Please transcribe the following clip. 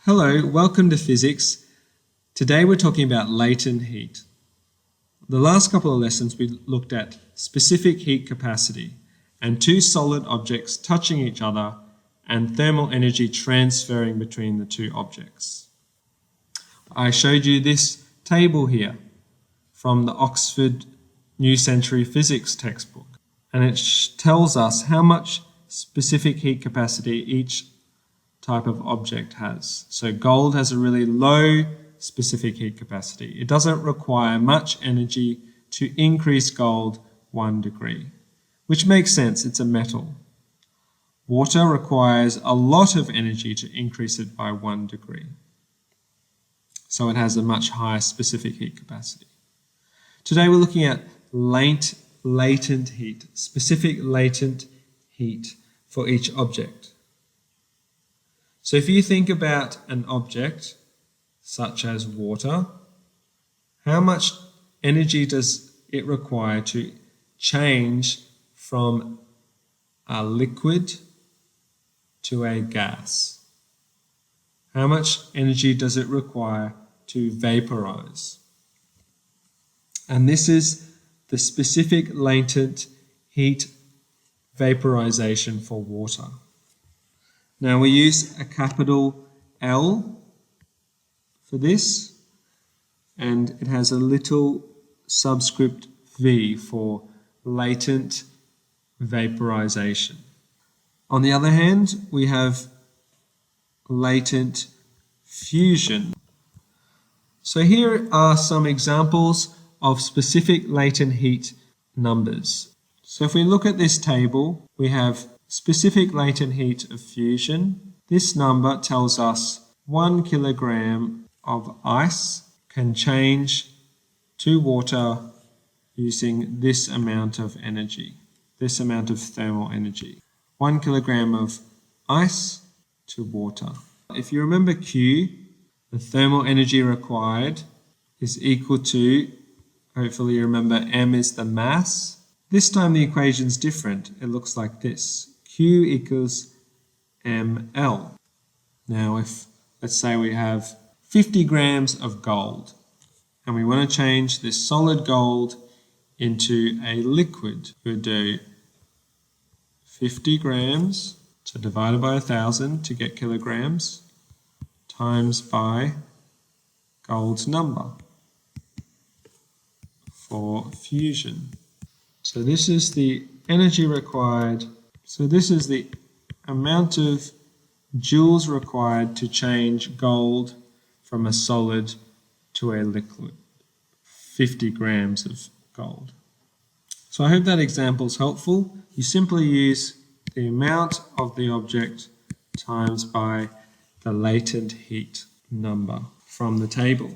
Hello, welcome to physics. Today we're talking about latent heat. The last couple of lessons we looked at specific heat capacity and two solid objects touching each other and thermal energy transferring between the two objects. I showed you this table here from the Oxford New Century Physics textbook, and it tells us how much specific heat capacity each type of object has. So gold has a really low specific heat capacity. It doesn't require much energy to increase gold 1 degree, which makes sense, it's a metal. Water requires a lot of energy to increase it by 1 degree. So it has a much higher specific heat capacity. Today we're looking at latent heat, specific latent heat for each object. So if you think about an object, such as water, how much energy does it require to change from a liquid to a gas? How much energy does it require to vaporize? And this is the specific latent heat vaporization for water. Now we use a capital L for this, and it has a little subscript V for latent vaporization. On the other hand, we have latent fusion. So here are some examples of specific latent heat numbers. So if we look at this table, we have specific latent heat of fusion. This number tells us 1 kilogram of ice can change to water using this amount of energy, this amount of thermal energy. 1 kilogram of ice to water. If you remember Q, the thermal energy required is equal to, hopefully you remember M is the mass. This time the equation's different. It looks like this. Q equals ml. Now if, let's say we have 50 grams of gold and we want to change this solid gold into a liquid, we'll do 50 grams, so divided by 1,000 to get kilograms, times by gold's number for fusion. So this is the energy required. So this is the amount of joules required to change gold from a solid to a liquid, 50 grams of gold. So I hope that example is helpful. You simply use the amount of the object times by the latent heat number from the table.